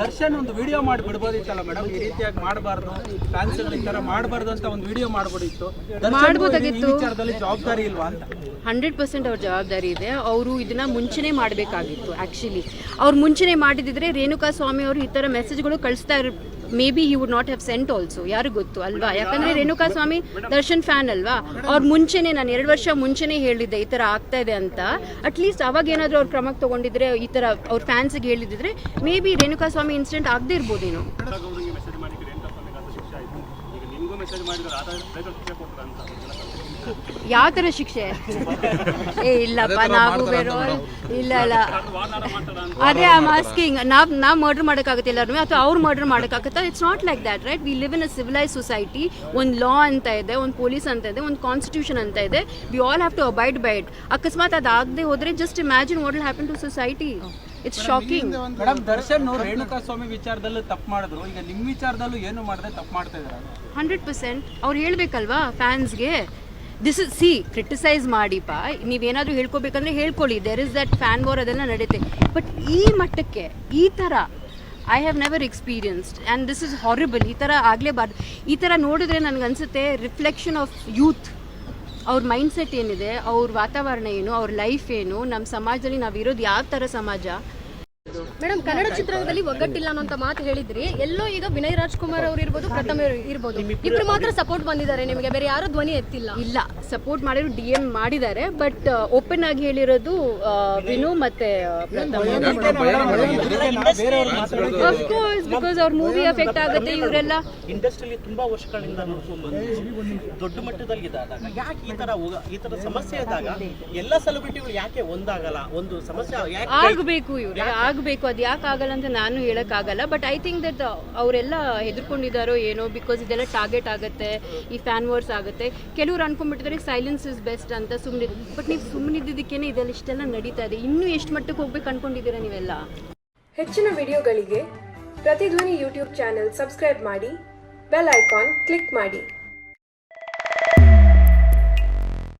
ದರ್ಶನ್ ಒಂದು ವಿಡಿಯೋ ಮಾಡಿ ಬಿಡ್ಬೋದಿತ್ತಲ್ಲ ಮೇಡಮ್, ಈ ರೀತಿಯಾಗಿ ಮಾಡಬಾರ್ದು, ಫ್ಯಾನ್ಸ್ಗಳು ಈ ತರ ಮಾಡಬಾರ್ದು ಅಂತ ಒಂದು ವಿಡಿಯೋ ಮಾಡ್ಬೋದಿತ್ತು. ಮಾಡ್ಬೋದಾಗಿತ್ತು. ವಿಚಾರದಲ್ಲಿ ಜವಾಬ್ದಾರಿ ಇಲ್ವಾ ಅಂತ? 100% ಅವ್ರ ಜವಾಬ್ದಾರಿ ಇದೆ. ಅವರು ಇದನ್ನ ಮುಂಚೆನೇ ಮಾಡಬೇಕಾಗಿತ್ತು. ಆ್ಯಕ್ಚುಲಿ ಅವ್ರು ಮುಂಚೆನೇ ಮಾಡಿದಿದ್ರೆ ರೇಣುಕಾ ಸ್ವಾಮಿ ಅವರು ಈ ಥರ ಮೆಸೇಜ್ಗಳು ಕಳಿಸ್ತಾ may be he would not have scent also, ಯಾರು ಗೊತ್ತು ಅಲ್ವಾ? ಯಾಕಂದ್ರೆ ರೇಣುಕಾ ಸ್ವಾಮಿ ದರ್ಶನ್ ಫ್ಯಾನ್ ಅಲ್ವಾ. ಅವ್ರ ಮುಂಚೆನೆ ನಾನು 2 ವರ್ಷ ಮುಂಚೆನೆ ಹೇಳಿದ್ದೆ ಈ ಥರ ಆಗ್ತಾ ಇದೆ ಅಂತ. ಅಟ್ಲೀಸ್ಟ್ ಅವಾಗ ಏನಾದರೂ ಅವ್ರು ಕ್ರಮಕ್ಕೆ ತಗೊಂಡಿದ್ರೆ, ಈ ಥರ ಅವ್ರ ಫ್ಯಾನ್ಸ್ಗೆ ಹೇಳಿದ್ರೆ maybe Renuka Swamy incident ಆಗದೆ ಇರ್ಬೋದೇನೋ. ಯಾವ ಥರ ಶಿಕ್ಷೆ? ಇಲ್ಲಪ್ಪ, ನಾವು ಬೇರೆಯವ್ರು ಇಲ್ಲ. ಅದೇ ಐ ಆಮ್ ಆಸ್ಕಿಂಗ್, ನಾವು ಮರ್ಡರ್ ಮಾಡೋಕ್ಕಾಗುತ್ತೆ ಎಲ್ಲರೂ, ಅಥವಾ ಅವ್ರು ಮರ್ಡರ್ ಮಾಡೋಕ್ಕಾಗುತ್ತಾ? It's not like that, right? We live in a civilise society. ಒಂದು ಲಾ ಅಂತ ಇದೆ, ಒಂದು ಪೊಲೀಸ್ ಅಂತ ಇದೆ, ಒಂದು ಕಾನ್ಸ್ಟಿಟ್ಯೂಷನ್ ಅಂತ ಇದೆ. We all have to abide by it. ಅಕಸ್ಮಾತ್ ಅದಾಗದೆ ಹೋದ್ರೆ just imagine what will happen to society. It's shocking. Madam, Darshan Renuka Swamy ವಿಚಾರದಲ್ಲೂ ತಪ್ಪು ಮಾಡಿದ್ರು, ಈಗ ನಿಮ್ಮ ವಿಚಾರದಲ್ಲೂ ಏನು ಮಾಡದೆ ತಪ್ಪು ಮಾಡ್ತಾ ಇದ್ದಾರೆ. 100% ಅವ್ರು ಹೇಳ್ಬೇಕಲ್ವಾ ಫ್ಯಾನ್ಸ್ಗೆ. ದಿಸ್ ಇಸ್ ಕ್ರಿಟಿಸೈಸ್ ಮಾಡಿಪ್ಪ, ನೀವೇನಾದರೂ ಹೇಳ್ಕೊಬೇಕಂದ್ರೆ ಹೇಳ್ಕೊಳ್ಳಿ, there is that fan war, ಅದೆಲ್ಲ ನಡೀತೆ. ಬಟ್ ಈ ಮಟ್ಟಕ್ಕೆ ಈ ಥರ I have never experienced and this is horrible. ಈ ಥರ ಆಗಲೇಬಾರ್ದು. ಈ ಥರ ನೋಡಿದ್ರೆ ನನಗನ್ಸುತ್ತೆ ರಿಫ್ಲೆಕ್ಷನ್ ಆಫ್ ಯೂತ್. ಅವ್ರ ಮೈಂಡ್ಸೆಟ್ ಏನಿದೆ, ಅವ್ರ ವಾತಾವರಣ ಏನು, ಅವ್ರ ಲೈಫ್ ಏನು, ನಮ್ಮ ಸಮಾಜದಲ್ಲಿ ನಾವಿರೋದು ಯಾವ ಥರ ಸಮಾಜ. ಮೇಡಮ್, ಕನ್ನಡ ಚಿತ್ರರಂಗದಲ್ಲಿ ಒಗ್ಗಟ್ಟಿಲ್ಲ ಅನ್ನೋಂಥ ಮಾತು ಹೇಳಿದ್ರಿ. ಎಲ್ಲೋ ಈಗ ವಿನಯ್ ರಾಜ್ಕುಮಾರ್ ಅವರು ಇರ್ಬೋದು, ಪ್ರಥಮ ಇರ್ಬೋದು, ಇಬ್ರು ಮಾತ್ರ ಸಪೋರ್ಟ್ ಬಂದಿದ್ದಾರೆ ನಿಮಗೆ, ಬೇರೆ ಯಾರು ಧ್ವನಿ ಎತ್ತಿಲ್ಲ. ಇಲ್ಲ, ಸಪೋರ್ಟ್ ಮಾಡಿರೋ DM ಮಾಡಿದ್ದಾರೆ, ಬಟ್ ಓಪನ್ ಆಗಿ ಹೇಳಿರೋದು ವಿನು ಮತ್ತೆ ಅಫ್ಕೋರ್ಸ್, ಬಿಕಾಸ್ ಅವ್ರ ಮೂವಿ ಎಫೆಕ್ಟ್ ಆಗುತ್ತೆ. ಇವರೆಲ್ಲ ಇಂಡಸ್ಟ್ರಿಯಲ್ಲಿ ತುಂಬಾ ವರ್ಷಗಳಿಂದ ದೊಡ್ಡ ಮಟ್ಟದಲ್ಲಿ ಇದ್ದಾಗ ಯಾಕೆ ಈ ತರ ಸಮಸ್ಯೆ ಇದ್ದಾಗ ಎಲ್ಲ ಸೆಲೆಬ್ರಿಟಿಗಳು ಯಾಕೆ ಒಂದಾಗಲ್ಲ? ಒಂದು ಸಮಸ್ಯೆ ಆಗಬೇಕು, ಇವ್ರೆ ಆಗಬೇಕು. ಅದು ಯಾಕೆ ಆಗಲ್ಲ ಅಂತ ನಾನು ಹೇಳಕ್ಕಾಗಲ್ಲ. ಬಟ್ ಐ ಥಿಂಕ್ ದಟ್ ಅವರೆಲ್ಲ ಹೆದರ್ಕೊಂಡಿದ್ದಾರೋ ಏನೋ, ಬಿಕಾಸ್ ಇದೆಲ್ಲ ಟಾರ್ಗೆಟ್ ಆಗುತ್ತೆ, ಈ ಫ್ಯಾನ್ ವಾರ್ಸ್ ಆಗುತ್ತೆ. ಕೆಲವ್ರು ಅನ್ಕೊಂಡ್ಬಿಟ್ಟಿದ್ದಾರೆ ಸೈಲೆನ್ಸ್ ಇಸ್ ಬೆಸ್ಟ್ ಅಂತ ಸುಮ್ಮನೆ. ಬಟ್ ನೀವು ಸುಮ್ಮನಿದ್ದಕ್ಕೇನೆ ಇದೆಲ್ಲ ಇಷ್ಟೆಲ್ಲ ನಡೀತಾ ಇದೆ. ಇನ್ನೂ ಎಷ್ಟು ಮಟ್ಟಕ್ಕೆ ಹೋಗ್ಬೇಕು ಅನ್ಕೊಂಡಿದ್ದೀರಾ ನೀವೆಲ್ಲ? ಹೆಚ್ಚಿನ ವಿಡಿಯೋಗಳಿಗೆ ಪ್ರತಿಧ್ವನಿ ಯೂಟ್ಯೂಬ್ ಚಾನೆಲ್ ಸಬ್ಸ್ಕ್ರೈಬ್ ಮಾಡಿ, ಬೆಲ್ ಐಕಾನ್ ಕ್ಲಿಕ್ ಮಾಡಿ.